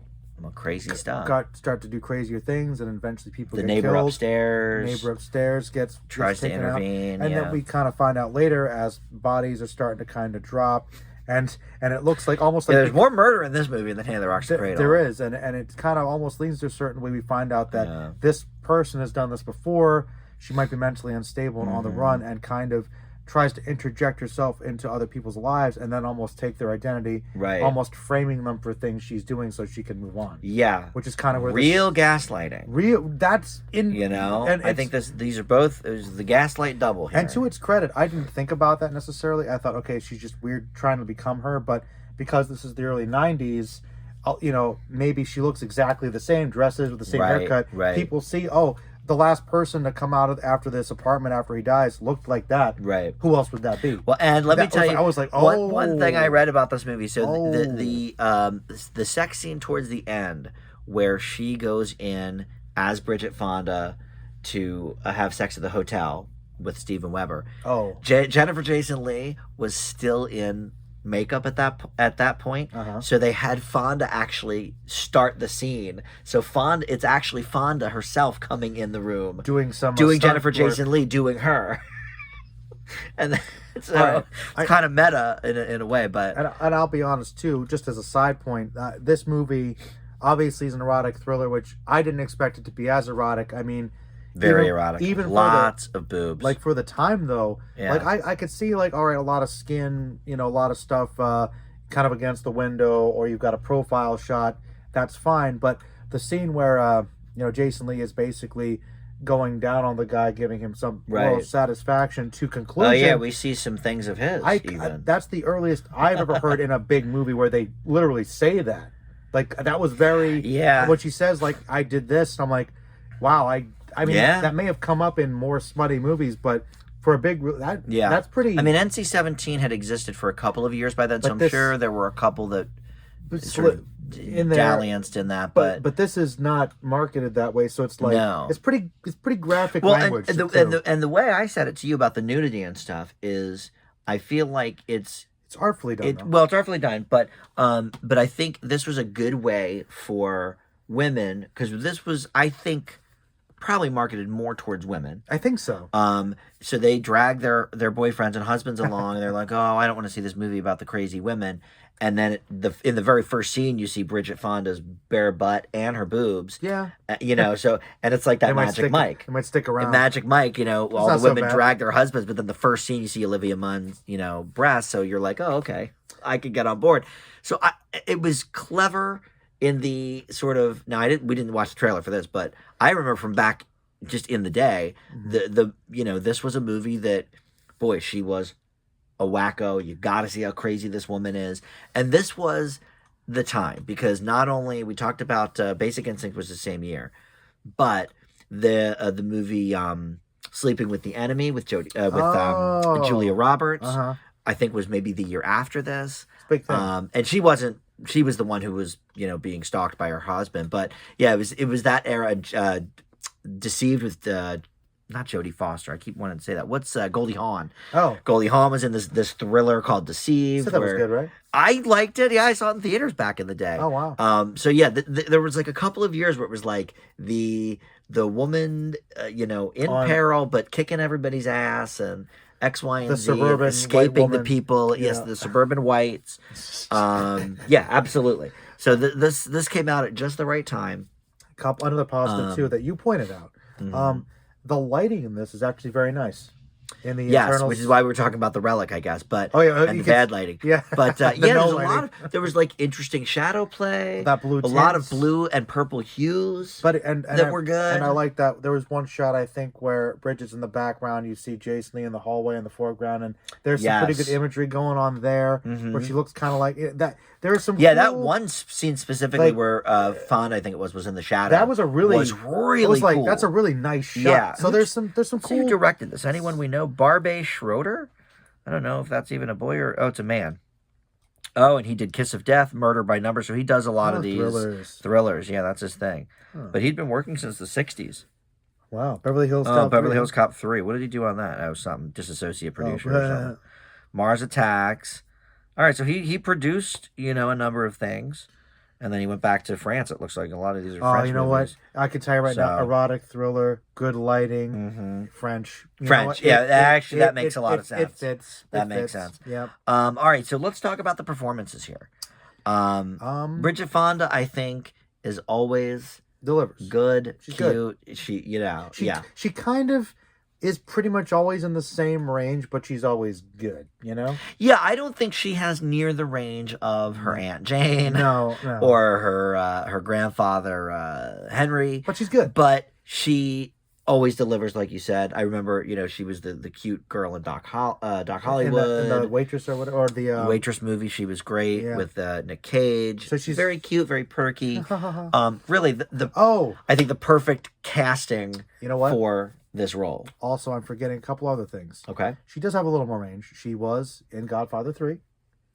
crazy stuff. Start to do crazier things, and eventually people get neighbor killed. Neighbor upstairs tries to intervene, and then we kind of find out later as bodies are starting to kind of drop. And it looks like almost like there's more murder in this movie than Hand That Rocks the Cradle. There is, and it kind of almost leans to a certain way. We find out that this person has done this before. She might be mentally unstable and on the run, and kind of tries to interject herself into other people's lives and then almost take their identity, Right. almost framing them for things she's doing so she can move on. Yeah. Which is kind of where real gaslighting. That's in, And I think these are both the gaslight double here. And to its credit, I didn't think about that necessarily. I thought, okay, she's just weird trying to become her, but because this is the early 90s, maybe she looks exactly the same, dresses with the same haircut. Right. People see, the last person to come out after this apartment after he dies looked like that. Right. Who else would that be? Well, and let me tell you, I was like, one thing I read about this movie. So the sex scene towards the end, where she goes in as Bridget Fonda to have sex at the hotel with Steven Weber. Oh, Jennifer Jason Leigh was still in makeup at that point, so they had Fonda actually start the scene. So it's actually Fonda herself coming in the room doing Jennifer Jason Leigh doing her, and so it's kind of meta in a way. But and I'll be honest too, just as a side point, this movie obviously is an erotic thriller, which I didn't expect it to be as erotic. I mean, very erotic. Even lots of boobs. Like for the time though, like I could see like, all right, a lot of skin, a lot of stuff kind of against the window, or you've got a profile shot, that's fine. But the scene where Jason Leigh is basically going down on the guy, giving him some moral satisfaction to conclusion. Oh yeah, we see some things of his. That's the earliest I've ever heard in a big movie where they literally say that. Like that was very What she says, like, I did this, and I'm like, wow, I mean, that may have come up in more smutty movies, but for a big that's pretty. I mean, NC-17 had existed for a couple of years by then, so I'm sure there were a couple that sort of dallianced in that. But this is not marketed that way, so it's like it's pretty graphic language. And the way I said it to you about the nudity and stuff is, I feel like it's artfully done. It's artfully done, but I think this was a good way for women, because this was, I think, probably marketed more towards women. I think so. So they drag their boyfriends and husbands along, and they're like, "Oh, I don't want to see this movie about the crazy women." And then in the very first scene, you see Bridget Fonda's bare butt and her boobs. Yeah. So, and it's like that Magic Mike. It might stick around. And Magic Mike, all the women drag their husbands, but then the first scene you see Olivia Munn's, breasts, so you're like, oh, okay, I could get on board. So it was clever in the sort of, we didn't watch the trailer for this, but I remember from back just in the day, this was a movie that, boy, she was a wacko. You got to see how crazy this woman is. And this was the time, because not only we talked about Basic Instinct was the same year, but the movie Sleeping with the Enemy with Julia Roberts, I think was maybe the year after this. Big thing. And she was the one who was being stalked by her husband. But yeah, it was that era. Deceived with not Jodie Foster. I keep wanting to say that. What's Goldie Hawn? Oh, Goldie Hawn was in this thriller called Deceived. So that was good, right? I liked it. Yeah, I saw it in theaters back in the day. Oh wow. So yeah, there was like a couple of years where it was like the woman, in peril but kicking everybody's ass, and X, Y, and the Z, suburban escaping the people. Yeah. Yes, the suburban whites. Yeah, absolutely. So this came out at just the right time. Another positive too that you pointed out. Mm-hmm. The lighting in this is actually very nice. In the Internals, which is why we were talking about the Relic, I guess. But and the bad lighting. Yeah, but there was like interesting shadow play. That blue, a lot of blue and purple hues. But were good. And I like that. There was one shot, I think, where Bridget's in the background. You see Jason Leigh in the hallway in the foreground, and there's some pretty good imagery going on there, where she looks kind of like that. There's some that one scene specifically where Fonda, I think it was in the shadow. That was really cool. That's a really nice shot. Yeah. So there's some cool. Who directed this? Anyone we know? Barbe Schroeder? I don't know if that's even a boy or it's a man. Oh, and he did Kiss of Death, Murder by Numbers. So he does a lot of these thrillers. Yeah, that's his thing. Huh. But he'd been working since the 60s. Wow. Beverly Hills Cop 3. What did he do on that? Oh, something. Just associate producer or something. Mars Attacks. All right, so he produced, a number of things, and then he went back to France. It looks like a lot of these are French you know movies. What? I can tell you right now, erotic thriller, good lighting, French. That makes a lot of sense. It fits. That makes sense. Yep. All right, so let's talk about the performances here. Bridget Fonda, I think, is always delivers. Good, She's cute. good. She She kind of is pretty much always in the same range, but she's always good, you know? Yeah, I don't think she has near the range of her Aunt Jane. No. Or her grandfather Henry. But she's good. But she always delivers, like you said. I remember, she was the cute girl in Doc Hollywood. In the Waitress or whatever, or the Waitress movie. She was great with Nick Cage. So she's very cute, very perky. Really, I think the perfect casting. You know what? For this role. Also, I'm forgetting a couple other things. Okay. She does have a little more range. She was in Godfather 3.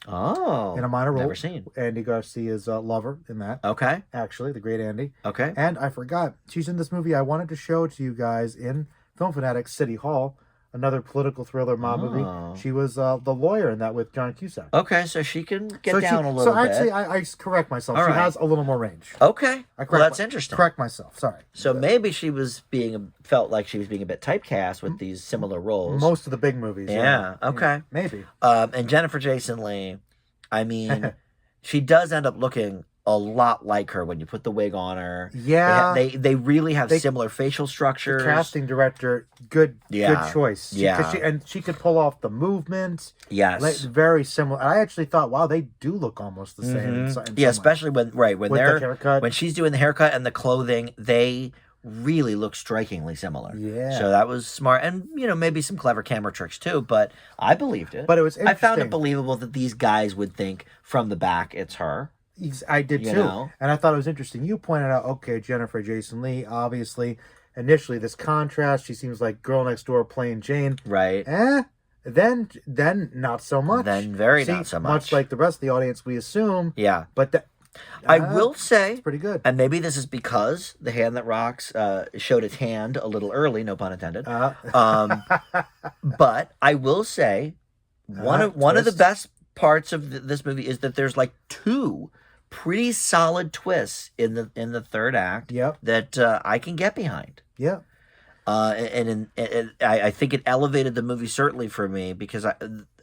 Oh. In a minor role. Never seen. Andy Garcia's lover in that. Okay. Actually, the great Andy. Okay. And I forgot, she's in this movie I wanted to show to you guys in Film Fanatics City Hall, another political thriller mob movie. She was the lawyer in that with John Cusack. Okay, so she can get down a little bit. So actually, I correct myself. All she right. has a little more range. Okay. Well, that's interesting. Correct myself. Sorry. So maybe she was felt like she was being a bit typecast with these similar roles. Most of the big movies. Yeah. Okay. Yeah, maybe. And Jennifer Jason Leigh, I mean, she does end up looking a lot like her when you put the wig on her. Yeah. They really have similar facial structures. The casting director, good choice. Yeah. She could pull off the movement. Yes. Very similar. I actually thought, wow, they do look almost the same. In some especially when with the haircut. When she's doing the haircut and the clothing, they really look strikingly similar. Yeah. So that was smart. And, maybe some clever camera tricks too, but I believed it. But it was interesting. I found it believable that these guys would think from the back it's her. I did too. And I thought it was interesting. You pointed out, okay, Jennifer Jason Leigh, obviously, initially this contrast, she seems like girl next door playing Jane. Right. Then not so much. Then not so much. Much like the rest of the audience, we assume. Yeah. But I will say, it's pretty good. And maybe this is because The Hand That Rocks showed its hand a little early, no pun intended. But I will say, one of the best parts of this movie is that there's like two pretty solid twists in the third act. Yep. That I can get behind. Yeah. I think it elevated the movie certainly for me because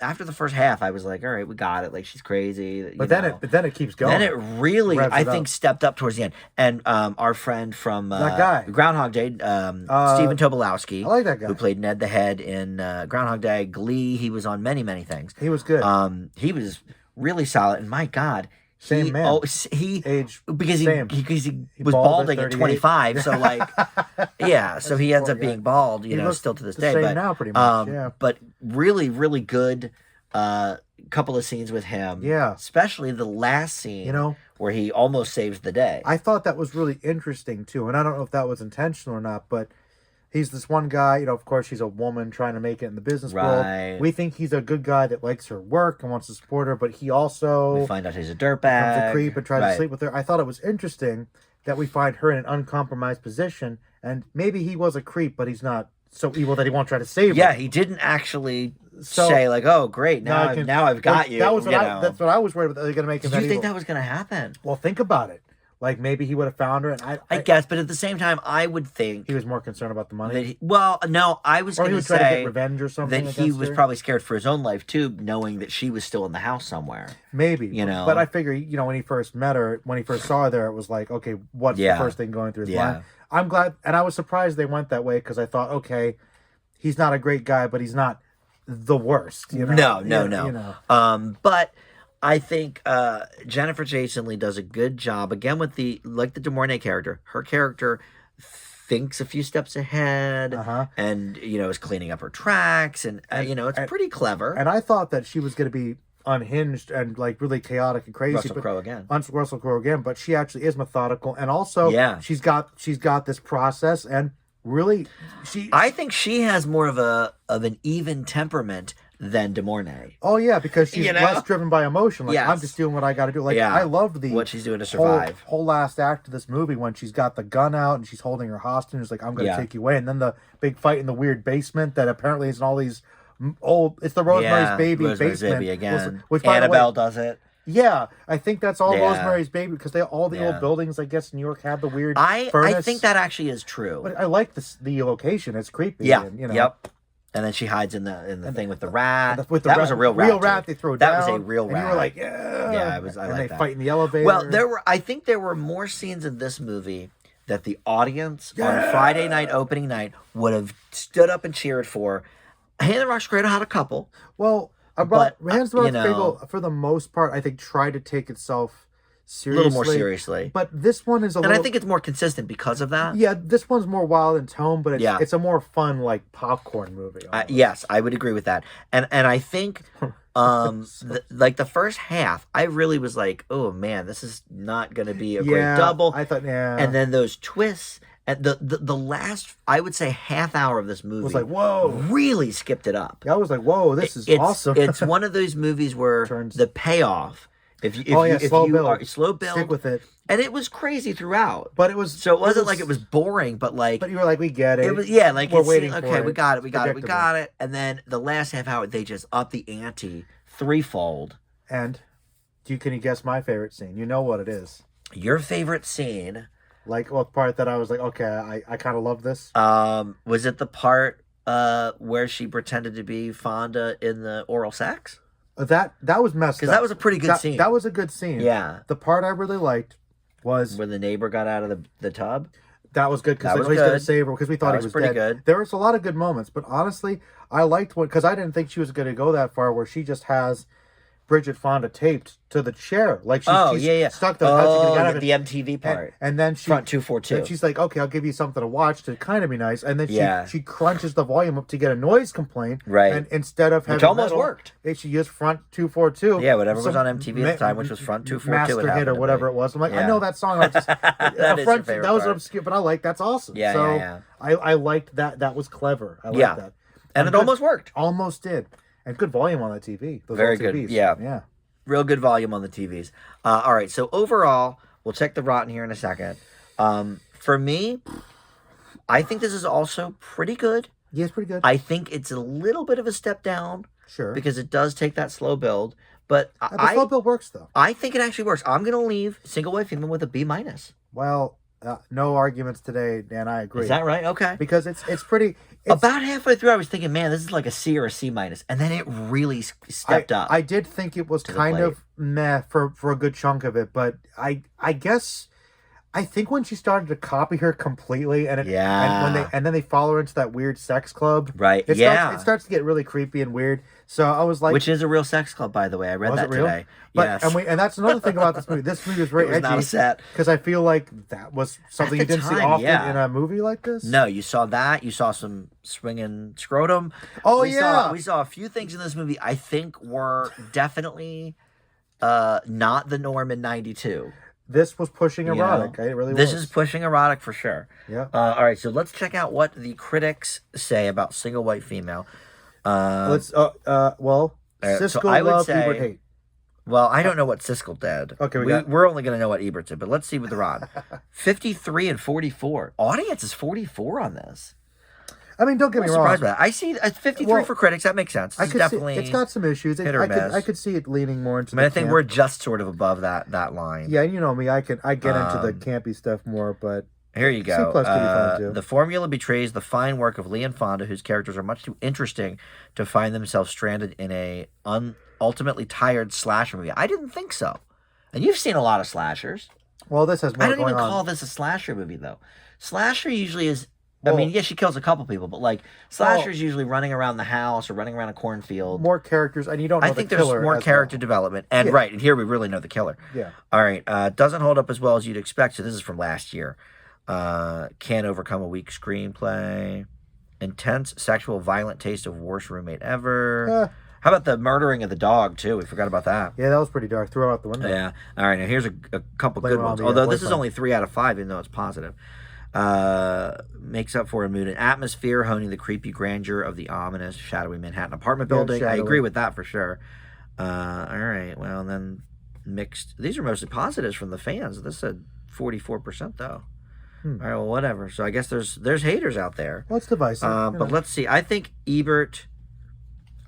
after the first half I was like, all right, we got it. Like she's crazy. But then it keeps going. Then it really, I think, stepped up towards the end. And our friend from that guy, Groundhog Day, Stephen Tobolowsky, I like that guy, who played Ned the Head in Groundhog Day, Glee. He was on many things. He was good. He was really solid. And my God. Same man. Oh, age because same. he was balding at 25. So like, yeah. So he ends up being bald. Still to this day. Same but now, pretty much. Yeah. But really, really good. Couple of scenes with him. Yeah. Especially the last scene. Where he almost saves the day. I thought that was really interesting too, and I don't know if that was intentional or not, but. He's this one guy, of course, she's a woman trying to make it in the business world. We think he's a good guy that likes her work and wants to support her, but he also... We find out he's a dirtbag. Becomes a creep and tries to sleep with her. I thought it was interesting that we find her in an uncompromised position, and maybe he was a creep, but he's not so evil that he won't try to save her. Yeah, he didn't actually say, like, oh, great, now I've got you. That's what I was worried about. They're going to make him Did you think that was going to happen? Well, think about it. Like, maybe he would have found her, and I guess, but at the same time, I would think... He was more concerned about the money? No, I was going to say... Or he would try to get revenge or something that he was probably scared for his own life, too, knowing that she was still in the house somewhere. Maybe. But I figure, when he first met her, when he first saw her there, it was like, okay, what's the first thing going through his mind? I'm glad, and I was surprised they went that way, because I thought, okay, he's not a great guy, but he's not the worst, No. But... I think Jennifer Jason Leigh does a good job again with the DeMornay character. Her character thinks a few steps ahead, and is cleaning up her tracks, and it's pretty clever. And I thought that she was going to be unhinged and like really chaotic and crazy. Russell Crowe again, but she actually is methodical, and also she's got this process, and really I think she has more of an even temperament than DeMornay. Oh yeah, because she's less driven by emotion. Like I'm just doing what I got to do. Like I loved what she's doing to survive. Whole last act of this movie when she's got the gun out and she's holding her hostage. It's like I'm going to take you away, and then the big fight in the weird basement that apparently is in all these old. It's the Rosemary's Baby basement again. Which Annabelle does it. Yeah, I think that's all Rosemary's Baby because all the old buildings, I guess, in New York had the weird furnace. I think that actually is true. But I like the location. It's creepy. Yeah. And, Yep. And then she hides in the thing with the rat. Was a real rat. They throw down. That was a real rat. And you were like, yeah. Yeah, I like that. And they fight in the elevator. Well, I think there were more scenes in this movie that the audience on Friday night opening night would have stood up and cheered for. Hand the Rock's Cradle had a couple. Well, But, Hands the Rock's you know- Cradle, for the most part, I think tried to take itself A seriously. little more seriously. But this one is a And little... I think it's more consistent because of that. Yeah, this one's more wild in tone, but Yeah. it's a more fun, like, popcorn movie. almost. Yes, I would agree with that. And I think like the first half, I really was like, oh man, this is not going to be a great double. I thought, yeah. And then those twists and the last, I would say, half hour of this movie was like, whoa. really skipped it up. I was like, whoa, this is It's awesome. It's one of those movies where Turns- the payoff, if you slow build. are slow build, Stick with it. and it was crazy throughout. But it was... So it wasn't like it was boring, but like But you were like, we get it. it was like We're it's waiting for okay, it. we got it, we got it, we Predictable. got it. And then the last half hour, they just up the ante threefold. And can you guess my favorite scene? You know what it is. Your favorite scene, Like, what part that I was like, okay, I kind of love this. was it the part where she pretended to be Fonda in the oral sex? That was messed up. Because that was a pretty good scene. That was a good scene. Yeah. The part I really liked was... When the neighbor got out of the tub. That was good That because was he's going to good. save her because we thought That he was was pretty dead. good. There was a lot of good moments, but honestly, I liked what... Because I didn't think she was going to go that far where she just has Bridget Fonda taped to the chair. Like she's stuck there. How's she gonna get out of the it? MTV part. And then she... Front 242. And she's like, okay, I'll give you something to watch to kind of be nice. And then Yeah. she crunches the volume up to get a noise complaint. Right. And instead of having Which almost metal, worked. She used front 242. Yeah, whatever was Some on MTV at the time, which was front 242. Master it hit happened or to whatever be. it was. I'm like, I Yeah. know that song. I just, That is your favorite that was part. obscure, but I like that's awesome. Yeah, so yeah. I liked that. That was clever. I liked Yeah. that. And it good- almost worked. Almost did. And good volume on the TV. Those Very old good. TVs. Yeah. Yeah. Real good volume on the TVs. All right, so overall, we'll check the Rotten here in a second. For me, I think this is also pretty good. Yeah, it's pretty good. I think it's a little bit of a step down Sure. because it does take that slow build. But the slow build works though. I think it actually works. I'm going to leave Single White Female with a B-. Well, no arguments today, Dan. I agree. Is that right? Okay. Because it's pretty. It's, About halfway through, I was thinking, man, this is like a C or a C-, and then it really stepped up. I did think it was the kind plate. of meh for a good chunk of it, but I guess I think when she started to copy her completely, and and then they follow her into that weird sex club, Right, It yeah. starts to get really creepy and weird. So I was like, Which is a real sex club, by the way. I read was that it real? today. But, Yes. and that's another thing about this movie. This movie was very It was not a edgy set. because I feel like that was something At you the didn't see time, often yeah. in a movie like this. No, you saw that. You saw some swinging scrotum. Oh, we yeah. we saw a few things in this movie I think were definitely not the norm in '92. This was pushing You erotic. know? It really This was. is pushing erotic for sure. Yeah. All right, so let's check out what the critics say about Single White Female. Let's so Siskel I would love, say- Ebert hate. Well, I don't know what Siskel did. Okay, we're only going to know what Ebert did, but let's see with the Rod. 53 and 44. Audience is 44 on this. I mean, don't get I'm me wrong. surprised by that. I see 53 Well, for critics. That makes sense. I It's could definitely. see it's got some issues. hit or miss. I could see it leaning more into. I mean, I the think camp. we're just sort of above that line. Yeah, you know me. I get into the campy stuff more, but Here you go. C+ could be fine, too. The formula betrays the fine work of Lee and Fonda, whose characters are much too interesting to find themselves stranded in a ultimately tired slasher movie. I didn't think so. And you've seen a lot of slashers. well, this has more I don't going even on. call this a slasher movie, though. Slasher usually is. I mean, yeah, she kills a couple people, but like slasher's usually running around the house or running around a cornfield. more characters, and you don't know I think the there's killer more as character well. development, and Yeah. right, and here we really know the killer. Yeah. All right, doesn't hold up as well as you'd expect. So this is from last year. Can't overcome a weak screenplay. Intense, sexual, violent taste of worst roommate ever. How about the murdering of the dog too? We forgot about that. Yeah, that was pretty dark. Throw it out the window. Yeah. All right. Now here's a couple Blame good it on ones. the, Although this is boyfriend. only 3 out of 5, even though it's positive. Makes up for a mood and atmosphere, honing the creepy grandeur of the ominous, shadowy Manhattan apartment Yeah, building. I shadowy. agree with that for sure. All right. Well, then mixed. These are mostly positives from the fans. This said 44% though. All right. Well, whatever. So I guess there's haters out there. Well, it's divisive. you But know. let's see. I think Ebert.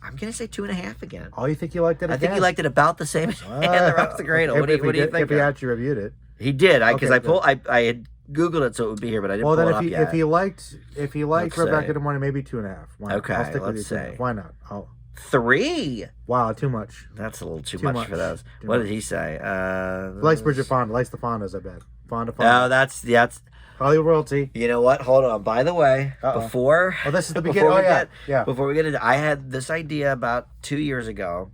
I'm gonna say 2.5 again. Oh, you think you liked it? I think he liked it about the same as And the Rock's the Cradle. What do you think? If he actually reviewed it. He did, because Okay, I had Googled it so it would be here, but I didn't Well, pull then it up if yet. he liked Let's Rebecca say. De Mornay, maybe 2.5. Why not? Okay, I'll stick with let's you. say. Why not? Oh, 3. wow, too much. That's a little too Too much much. for those. Too What much. did he say? Likes Bridget Fonda. Likes the Fondas, I bet. Fonda. Oh, that's Hollywood royalty. You know what? Hold on. By the way, before this is the beginning. Before we get into, I had this idea about 2 years ago.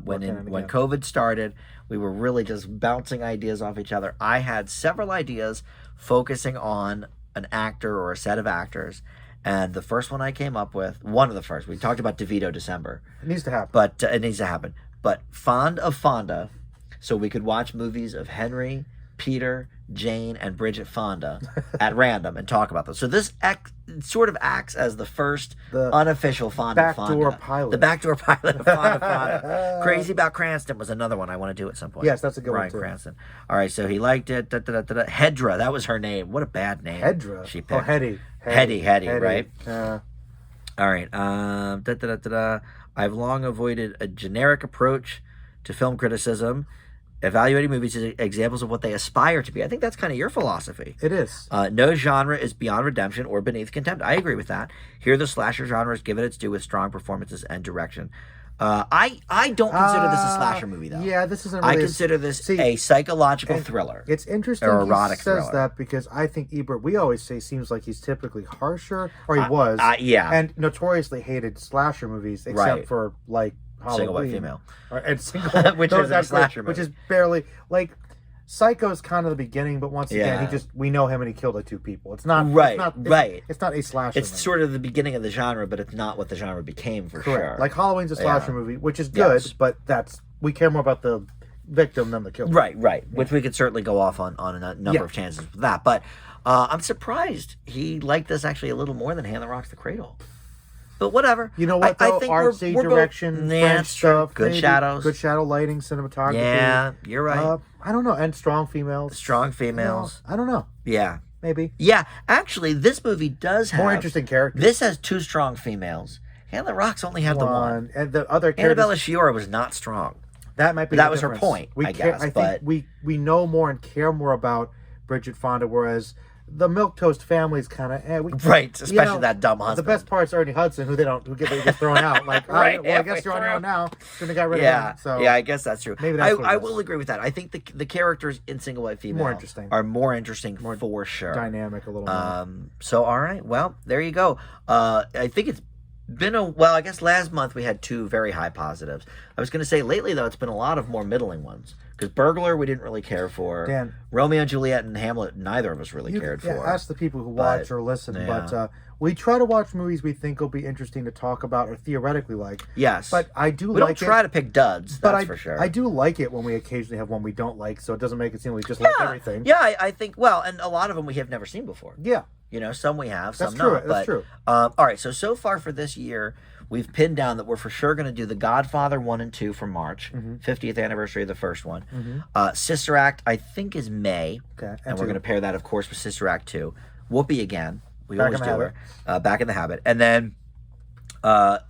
When COVID started, we were really just bouncing ideas off each other. I had several ideas focusing on an actor or a set of actors. And the first one I came up with, one of the first, we talked about DeVito December. It needs to happen. But it needs to happen. But Fond of Fonda, so we could watch movies of Henry, Peter, Jane, and Bridget Fonda at random and talk about them. So this sort of acts as the first unofficial Fond of Fonda. Backdoor pilot. The backdoor pilot of Fond of Fonda. Crazy About Cranston was another one I want to do at some point. Yes, that's a good one Bryan too. Cranston. All right, so he liked it. Hedra, that was her name. What a bad name. Hedra. She picked. Hetty, right? Yeah. All right. I've long avoided a generic approach to film criticism, evaluating movies as examples of what they aspire to be. I think that's kind of your philosophy. It is. No genre is beyond redemption or beneath contempt. I agree with that. Here, the slasher genre is given its due with strong performances and direction. I don't consider this a slasher movie, though. Yeah, this isn't really... I consider this a psychological thriller. It's interesting or erotic he says thriller. that because I think Ebert, we always say, seems like he's typically harsher, or he was. Yeah. And notoriously hated slasher movies, except for, like, Halloween. Single white female. And single which is a slasher movie. Which is barely... Like, Psycho's kind of the beginning, but once again, we know him and he killed like 2 people. It's not... Right, It's not a slasher It's movie. sort of the beginning of the genre, but it's not what the genre became for sure. Like, Halloween's a slasher movie, which is good, but we care more about the victim than the killer. Right. Yeah. Which we could certainly go off on a number of chances with that. But I'm surprised he liked this actually a little more than Hand That Rocks the Cradle. But whatever. You know what, though? I think artsy we're direction, French stuff. Good shadows. Good shadow lighting, cinematography. Yeah, you're right. I don't know. And strong females. Strong females. I don't know. Yeah. Maybe. Yeah. Actually, this movie does have... more interesting characters. This has 2 strong females. Hand That Rocks only had the one. And the other characters... Annabella Sciorra was not strong. That might be that the was difference. her point, I guess. I think we know more and care more about Bridget Fonda, whereas the Milquetoast family is kind of right, especially that dumb husband. The best part's Ernie Hudson, who gets thrown out. Like, right, well, I guess you're on your own now. Shouldn't have got rid of him. So yeah, I guess that's true. Maybe that's I will agree with that. I think the characters in Single White Female are more interesting for sure. Dynamic a little more. So all right, well there you go. I think it's been I guess last month we had 2 very high positives. I was going to say lately though it's been a lot of more middling ones. Because Burglar, we didn't really care for. Dan, Romeo and Juliet and Hamlet, neither of us really cared for. Ask the people who watch or listen. Yeah. But we try to watch movies we think will be interesting to talk about or theoretically like. Yes. But I do we like don't try to pick duds, that's for sure. I do like it when we occasionally have one we don't like, so it doesn't make it seem like we just like everything. Yeah, I think, and a lot of them we have never seen before. Yeah. You know, some we have, some not. That's true. All right, so far for this year, we've pinned down that we're for sure going to do The Godfather 1 and 2 for March, 50th anniversary of the first one. Sister Act, I think, is May. Okay. And we're going to pair that, of course, with Sister Act 2. Whoopi again. We always do her. Back in the Habit. And then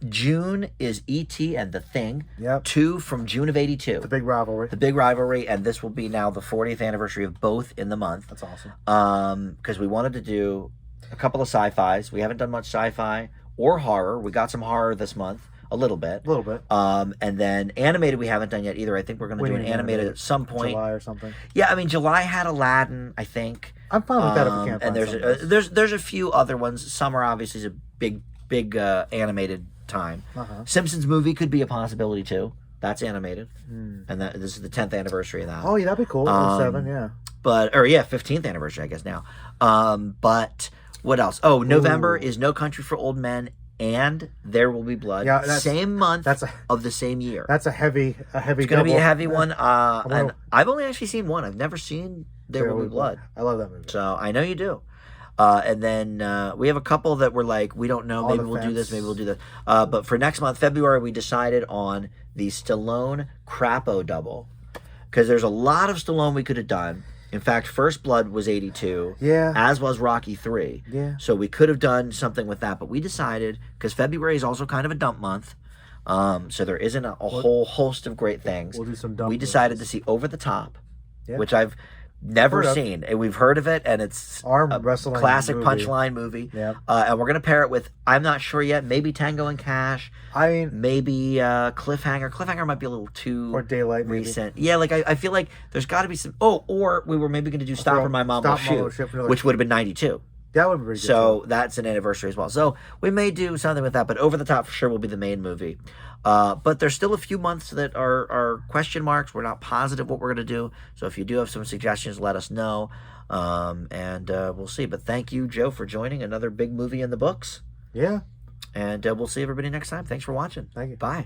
June is E.T. and The Thing. Yep. 2 from June of 82. The big rivalry. The big rivalry. And this will be now the 40th anniversary of both in the month. That's awesome. Because we wanted to do a couple of sci-fis. We haven't done much sci-fi or horror. We got some horror this month. A little bit. And then animated we haven't done yet either. I think we're going to do an animated at some point. July or something. Yeah, I mean, July had Aladdin, I think. I'm fine with that if we can't find And there's a few other ones. Summer obviously is a big animated time. Simpsons movie could be a possibility too. That's animated. And this is the 10th anniversary of that. Oh, yeah, that'd be cool. 7, yeah. 15th anniversary, I guess now. But what else? Oh, November is No Country for Old Men and There Will Be Blood. Yeah, same month of the same year. That's a heavy It's going to be a heavy one. And I've only actually seen one. I've never seen There Will Be Blood. I love that movie. So I know you do. And then we have a couple that were like, we don't know. Maybe we'll do this. Maybe we'll do this. But for next month, February, we decided on the Stallone Crapo double. Because there's a lot of Stallone we could have done. In fact, First Blood was 82. Yeah. As was Rocky 3. Yeah. So we could have done something with that. But we decided, because February is also kind of a dump month. So there isn't a whole host of great things. We'll do some dump We decided to see Over the Top, which I've Never Heard of. seen. And we've heard of it, and it's Arm a wrestling classic movie. punchline movie. Yeah. And we're gonna pair it with, I'm not sure yet, maybe Tango and Cash, I mean, maybe Cliffhanger. Cliffhanger might be a little too or Daylight, maybe. recent. Yeah, like I feel like there's got to be some. Oh, or we were maybe going to do Stop or My Mom Will Shoot, which would have been 92. That would be pretty good. So that's an anniversary as well. So we may do something with that, but Over the Top for sure will be the main movie. But there's still a few months that are question marks. We're not positive what we're going to do. So if you do have some suggestions, let us know. And we'll see. But thank you, Joe, for joining. Another big movie in the books. Yeah. And we'll see everybody next time. Thanks for watching. Thank you. Bye.